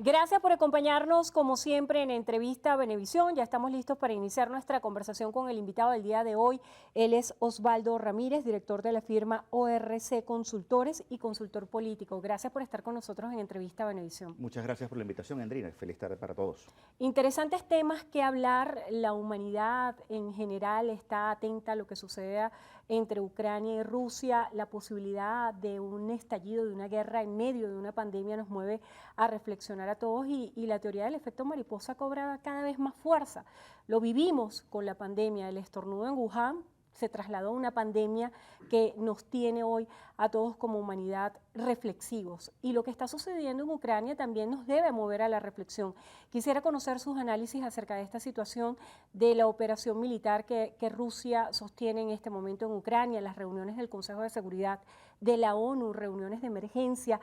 Gracias por acompañarnos, como siempre, en Entrevista Venevisión. Ya estamos listos para iniciar nuestra conversación con el invitado del día de hoy. Él es Osvaldo Ramírez, director de la firma ORC Consultores y consultor político. Gracias por estar con nosotros en Entrevista Venevisión. Muchas gracias por la invitación, Andrina. Feliz tarde para todos. Interesantes temas que hablar. La humanidad en general está atenta a lo que suceda entre Ucrania y Rusia. La posibilidad de un estallido de una guerra en medio de una pandemia nos mueve a reflexionar a todos y la teoría del efecto mariposa cobra cada vez más fuerza. Lo vivimos con la pandemia, el estornudo en Wuhan se trasladó a una pandemia que nos tiene hoy a todos como humanidad reflexivos. Y lo que está sucediendo en Ucrania también nos debe mover a la reflexión. Quisiera conocer sus análisis acerca de esta situación, de la operación militar que Rusia sostiene en este momento en Ucrania, las reuniones del Consejo de Seguridad de la ONU, reuniones de emergencia,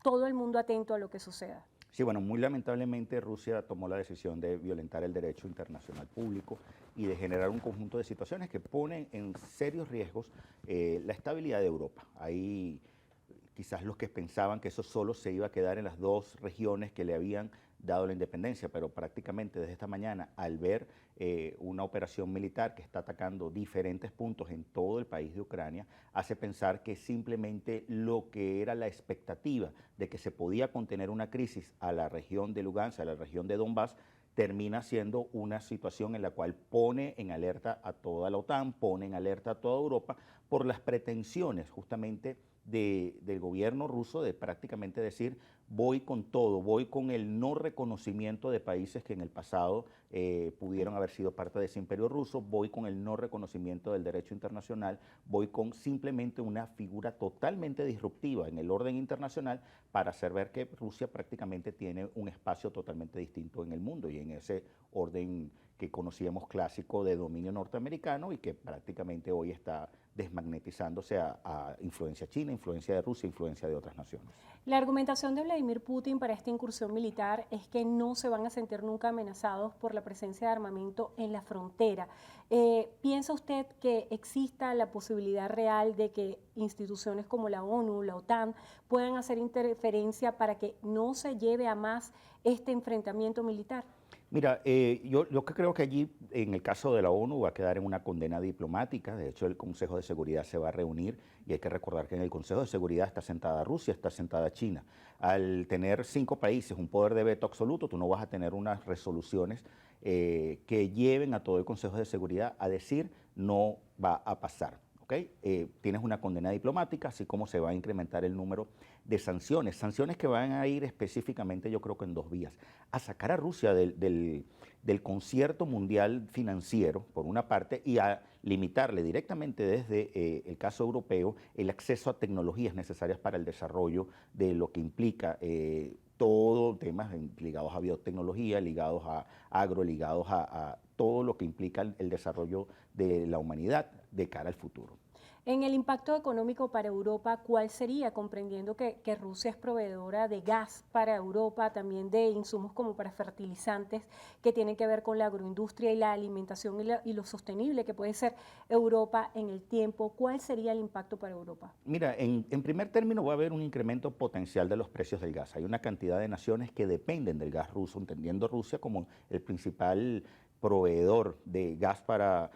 todo el mundo atento a lo que suceda. Sí, bueno, muy lamentablemente Rusia tomó la decisión de violentar el derecho internacional público y de generar un conjunto de situaciones que ponen en serios riesgos la estabilidad de Europa. Hay quizás los que pensaban que eso solo se iba a quedar en las dos regiones que le habían dado la independencia, pero prácticamente desde esta mañana, al ver una operación militar que está atacando diferentes puntos en todo el país de Ucrania, hace pensar que simplemente lo que era la expectativa de que se podía contener una crisis a la región de Lugansk, a la región de Donbass, termina siendo una situación en la cual pone en alerta a toda la OTAN, pone en alerta a toda Europa por las pretensiones justamente del gobierno ruso de prácticamente decir voy con todo, voy con el no reconocimiento de países que en el pasado pudieron haber sido parte de ese imperio ruso, voy con el no reconocimiento del derecho internacional, voy con simplemente una figura totalmente disruptiva en el orden internacional para hacer ver que Rusia prácticamente tiene un espacio totalmente distinto en el mundo y en ese orden que conocíamos clásico de dominio norteamericano y que prácticamente hoy está desmagnetizándose a influencia china, influencia de Rusia, influencia de otras naciones. La argumentación de Vladimir Putin para esta incursión militar es que no se van a sentir nunca amenazados por la presencia de armamento en la frontera. ¿Piensa usted que exista la posibilidad real de que instituciones como la ONU, la OTAN, puedan hacer interferencia para que no se lleve a más este enfrentamiento militar? Mira, yo creo que allí, en el caso de la ONU, va a quedar en una condena diplomática. De hecho, el Consejo de Seguridad se va a reunir y hay que recordar que en el Consejo de Seguridad está sentada Rusia, está sentada China. Al tener 5 países, un poder de veto absoluto, tú no vas a tener unas resoluciones que lleven a todo el Consejo de Seguridad a decir no va a pasar. ¿Okay? Tienes una condena diplomática, así como se va a incrementar el número de sanciones que van a ir específicamente, yo creo que en 2 vías, a sacar a Rusia del concierto mundial financiero, por una parte, y a limitarle directamente desde el caso europeo el acceso a tecnologías necesarias para el desarrollo de lo que implica todo temas ligados a biotecnología, ligados a agro, ligados a todo lo que implica el desarrollo de la humanidad de cara al futuro. En el impacto económico para Europa, ¿cuál sería? Comprendiendo que Rusia es proveedora de gas para Europa, también de insumos como para fertilizantes que tienen que ver con la agroindustria y la alimentación y lo sostenible que puede ser Europa en el tiempo. ¿Cuál sería el impacto para Europa? Mira, en primer término va a haber un incremento potencial de los precios del gas. Hay una cantidad de naciones que dependen del gas ruso, entendiendo Rusia como el principal proveedor de gas para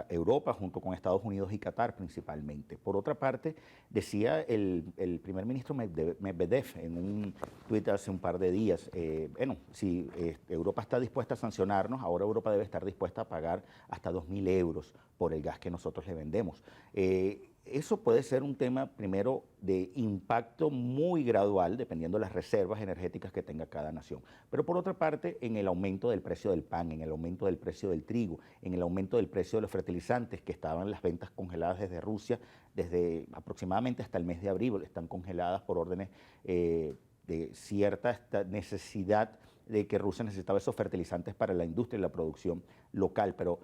Europa, junto con Estados Unidos y Qatar principalmente. Por otra parte, decía el primer ministro Medvedev en un tuit hace un par de días, bueno, si Europa está dispuesta a sancionarnos, ahora Europa debe estar dispuesta a pagar hasta 2.000 euros por el gas que nosotros le vendemos. Eso puede ser un tema, primero, de impacto muy gradual, dependiendo de las reservas energéticas que tenga cada nación. Pero por otra parte, en el aumento del precio del pan, en el aumento del precio del trigo, en el aumento del precio de los fertilizantes, que estaban las ventas congeladas desde Rusia, desde aproximadamente hasta el mes de abril, están congeladas por órdenes de cierta necesidad de que Rusia necesitaba esos fertilizantes para la industria y la producción local. Pero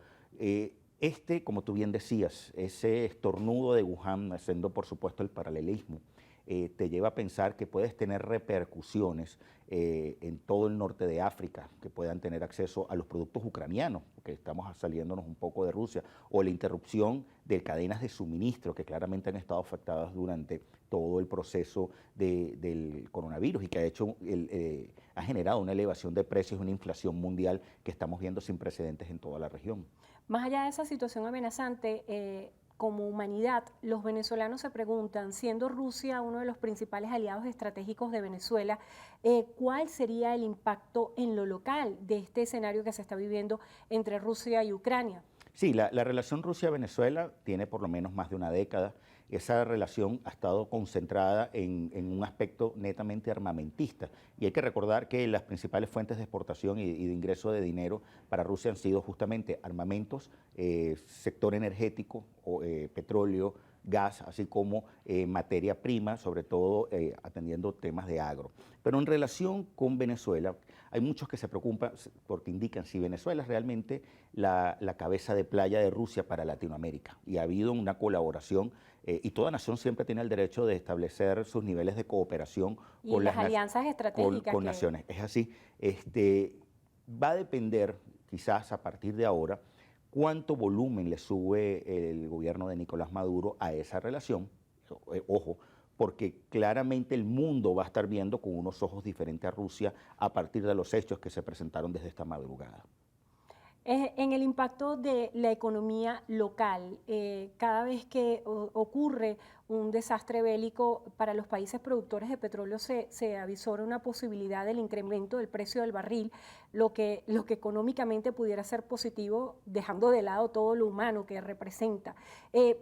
como tú bien decías, ese estornudo de Wuhan, haciendo por supuesto el paralelismo te lleva a pensar que puedes tener repercusiones en todo el norte de África, que puedan tener acceso a los productos ucranianos, porque estamos saliéndonos un poco de Rusia, o la interrupción de cadenas de suministro que claramente han estado afectadas durante todo el proceso del coronavirus y que ha generado una elevación de precios, una inflación mundial que estamos viendo sin precedentes en toda la región. Más allá de esa situación amenazante, como humanidad, los venezolanos se preguntan, siendo Rusia uno de los principales aliados estratégicos de Venezuela, ¿cuál sería el impacto en lo local de este escenario que se está viviendo entre Rusia y Ucrania? Sí, la relación Rusia-Venezuela tiene por lo menos más de una década. Esa relación ha estado concentrada en un aspecto netamente armamentista. Y hay que recordar que las principales fuentes de exportación y de ingreso de dinero para Rusia han sido justamente armamentos, sector energético, petróleo, gas, así como materia prima, sobre todo atendiendo temas de agro. Pero en relación con Venezuela, hay muchos que se preocupan porque indican si Venezuela es realmente la cabeza de playa de Rusia para Latinoamérica. Y ha habido una colaboración y toda nación siempre tiene el derecho de establecer sus niveles de cooperación y con las alianzas estratégicas con naciones. Es así. Va a depender, quizás a partir de ahora, cuánto volumen le sube el gobierno de Nicolás Maduro a esa relación. Ojo, porque claramente el mundo va a estar viendo con unos ojos diferentes a Rusia a partir de los hechos que se presentaron desde esta madrugada. En el impacto de la economía local, cada vez que ocurre un desastre bélico para los países productores de petróleo se avisora una posibilidad del incremento del precio del barril, lo que económicamente pudiera ser positivo, dejando de lado todo lo humano que representa.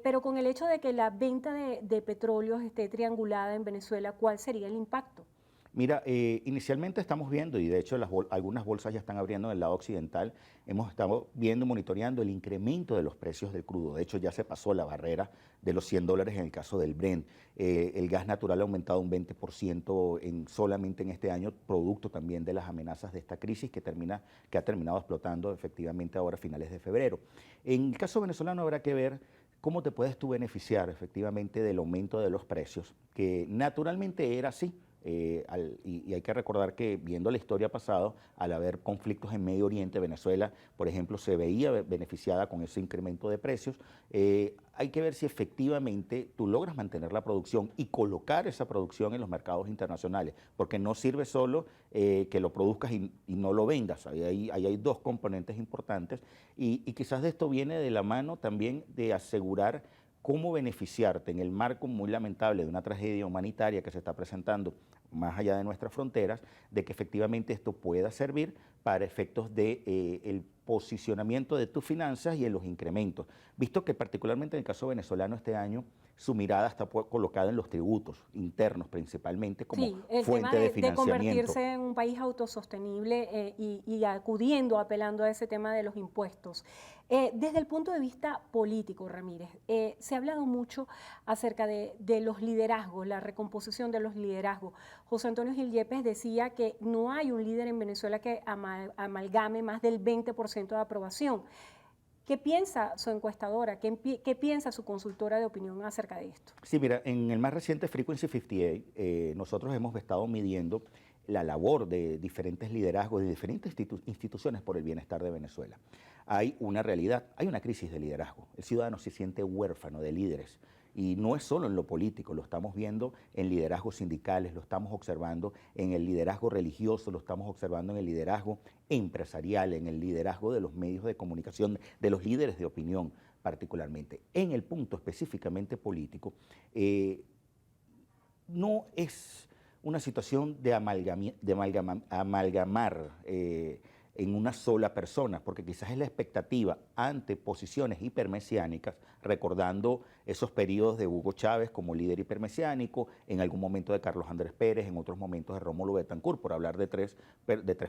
Pero con el hecho de que la venta de petróleos esté triangulada en Venezuela, ¿cuál sería el impacto? Mira, inicialmente estamos viendo, y de hecho algunas bolsas ya están abriendo en el lado occidental, hemos estado viendo y monitoreando el incremento de los precios del crudo. De hecho, ya se pasó la barrera de los $100 en el caso del Brent. El gas natural ha aumentado un 20% solamente en este año, producto también de las amenazas de esta crisis que ha terminado explotando efectivamente ahora a finales de febrero. En el caso venezolano habrá que ver cómo te puedes tú beneficiar efectivamente del aumento de los precios, que naturalmente era así. Y hay que recordar que viendo la historia pasada, al haber conflictos en Medio Oriente, Venezuela, por ejemplo, se veía beneficiada con ese incremento de precios. Hay que ver si efectivamente tú logras mantener la producción y colocar esa producción en los mercados internacionales, porque no sirve solo que lo produzcas y no lo vendas. Ahí hay dos componentes importantes y quizás de esto viene de la mano también de asegurar cómo beneficiarte en el marco muy lamentable de una tragedia humanitaria que se está presentando más allá de nuestras fronteras, de que efectivamente esto pueda servir para efectos de el posicionamiento de tus finanzas y en los incrementos. Visto que particularmente en el caso venezolano este año, su mirada está colocada en los tributos internos principalmente como fuente de financiamiento. De convertirse en un país autosostenible y acudiendo, apelando a ese tema de los impuestos. Desde el punto de vista político, Ramírez, se ha hablado mucho acerca de los liderazgos, la recomposición de los liderazgos. José Antonio Gil Yepes decía que no hay un líder en Venezuela que amalgame más del 20% de aprobación. ¿Qué piensa su encuestadora? ¿Qué piensa su consultora de opinión acerca de esto? Sí, mira, en el más reciente Frequency 58, nosotros hemos estado midiendo la labor de diferentes liderazgos, de diferentes instituciones por el bienestar de Venezuela. Hay una realidad, hay una crisis de liderazgo. El ciudadano se siente huérfano de líderes. Y no es solo en lo político, lo estamos viendo en liderazgos sindicales, lo estamos observando en el liderazgo religioso, lo estamos observando en el liderazgo empresarial, en el liderazgo de los medios de comunicación, de los líderes de opinión particularmente. En el punto específicamente político, no es una situación de amalgamar en una sola persona, porque quizás es la expectativa ante posiciones hipermesiánicas, recordando esos periodos de Hugo Chávez como líder hipermesiánico, en algún momento de Carlos Andrés Pérez, en otros momentos de Rómulo Betancourt, por hablar de tres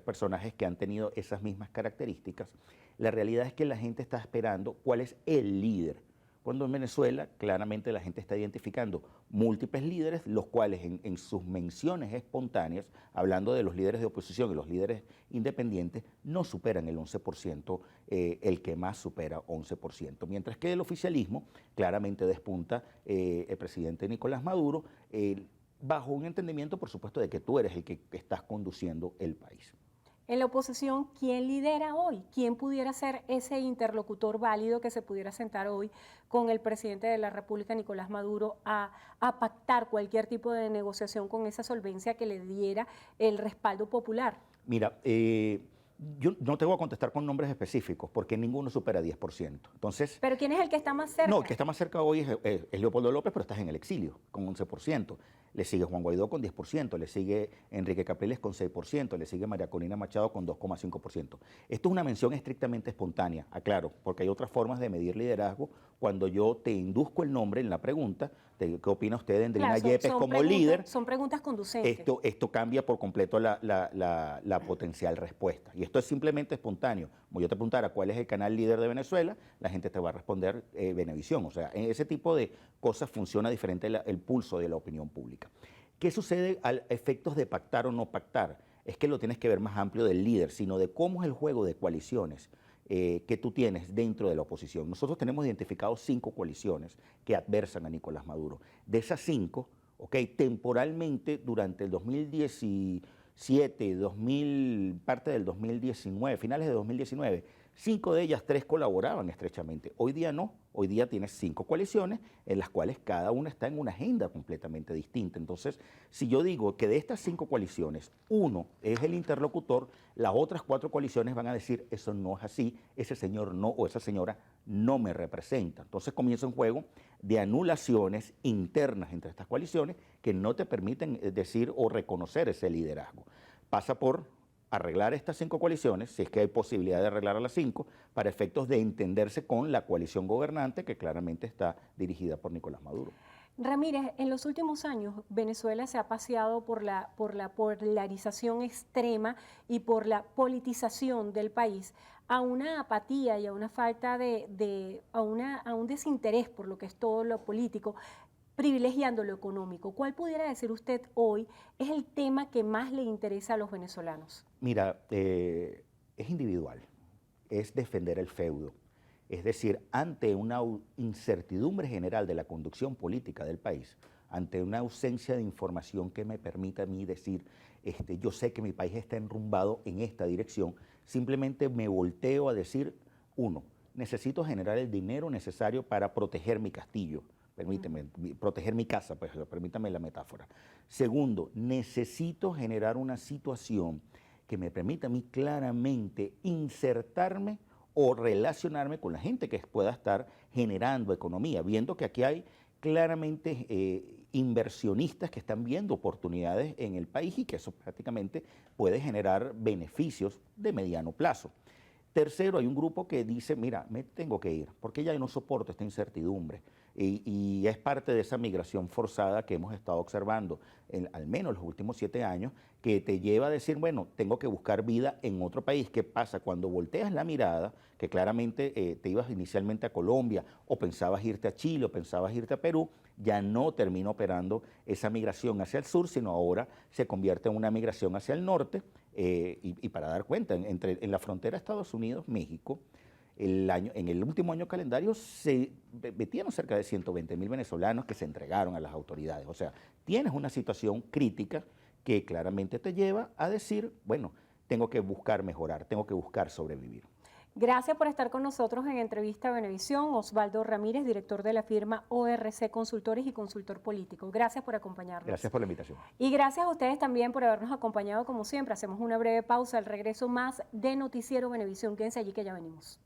personajes que han tenido esas mismas características. La realidad es que la gente está esperando cuál es el líder. Cuando en Venezuela claramente la gente está identificando múltiples líderes, los cuales en sus menciones espontáneas, hablando de los líderes de oposición y los líderes independientes, no superan el 11%, el que más supera 11%. Mientras que el oficialismo claramente despunta el presidente Nicolás Maduro, bajo un entendimiento, por supuesto, de que tú eres el que estás conduciendo el país. En la oposición, ¿quién lidera hoy? ¿Quién pudiera ser ese interlocutor válido que se pudiera sentar hoy con el presidente de la República, Nicolás Maduro, a pactar cualquier tipo de negociación con esa solvencia que le diera el respaldo popular? Mira, yo no te voy a contestar con nombres específicos porque ninguno supera 10%. Entonces, ¿Pero quién es el que está más cerca? no, el que está más cerca hoy es Leopoldo López, pero estás en el exilio, con 11%. Le sigue Juan Guaidó con 10%, le sigue Enrique Capriles con 6%, le sigue María Corina Machado con 2,5%. Esto es una mención estrictamente espontánea, aclaro, porque hay otras formas de medir liderazgo. Cuando yo te induzco el nombre en la pregunta, ¿qué opina usted de Andrina Yepes como líder? Son preguntas conducentes. Esto cambia por completo la potencial respuesta. Y esto es simplemente espontáneo. Como yo te preguntara cuál es el canal líder de Venezuela, la gente te va a responder Venevisión. O sea, en ese tipo de cosas funciona diferente el pulso de la opinión pública. ¿Qué sucede a efectos de pactar o no pactar? Es que lo tienes que ver más amplio del líder, sino de cómo es el juego de coaliciones que tú tienes dentro de la oposición. Nosotros tenemos identificados 5 coaliciones que adversan a Nicolás Maduro. De esas 5, temporalmente durante el 2017, parte del 2019, finales de 2019, 5 de ellas, 3 colaboraban estrechamente. Hoy día no, hoy día tienes 5 coaliciones en las cuales cada una está en una agenda completamente distinta. Entonces, si yo digo que de estas 5 coaliciones, uno es el interlocutor, las otras 4 coaliciones van a decir, eso no es así, ese señor no o esa señora no me representa. Entonces comienza un juego de anulaciones internas entre estas coaliciones que no te permiten decir o reconocer ese liderazgo. Pasa por arreglar estas 5 coaliciones, si es que hay posibilidad de arreglar a las 5, para efectos de entenderse con la coalición gobernante que claramente está dirigida por Nicolás Maduro. Ramírez, en los últimos años Venezuela se ha paseado por la polarización extrema y por la politización del país a una apatía y a una falta a un desinterés por lo que es todo lo político, privilegiando lo económico. ¿Cuál pudiera decir usted hoy es el tema que más le interesa a los venezolanos? Mira, es individual, es defender el feudo. Es decir, ante una incertidumbre general de la conducción política del país, ante una ausencia de información que me permita a mí decir, yo sé que mi país está enrumbado en esta dirección, simplemente me volteo a decir, uno, necesito generar el dinero necesario para proteger mi castillo, permíteme, proteger mi casa, pues permítame la metáfora. Segundo, necesito generar una situación que me permita a mí claramente insertarme o relacionarme con la gente que pueda estar generando economía, viendo que aquí hay claramente inversionistas que están viendo oportunidades en el país y que eso prácticamente puede generar beneficios de mediano plazo. Tercero, hay un grupo que dice, mira, me tengo que ir, porque ya no soporto esta incertidumbre. Y es parte de esa migración forzada que hemos estado observando, al menos los últimos 7 años, que te lleva a decir, bueno, tengo que buscar vida en otro país. ¿Qué pasa? Cuando volteas la mirada, que claramente te ibas inicialmente a Colombia, o pensabas irte a Chile, o pensabas irte a Perú, ya no termina operando esa migración hacia el sur, sino ahora se convierte en una migración hacia el norte. Y para dar cuenta, en la frontera Estados Unidos-México, en el último año calendario se metieron cerca de 120.000 venezolanos que se entregaron a las autoridades. O sea, tienes una situación crítica que claramente te lleva a decir, bueno, tengo que buscar mejorar, tengo que buscar sobrevivir. Gracias por estar con nosotros en Entrevista a Venevisión. Osvaldo Ramírez, director de la firma ORC Consultores y consultor político. Gracias por acompañarnos. Gracias por la invitación. Y gracias a ustedes también por habernos acompañado como siempre. Hacemos una breve pausa. Al regreso más de Noticiero Venevisión. Quédense allí que ya venimos.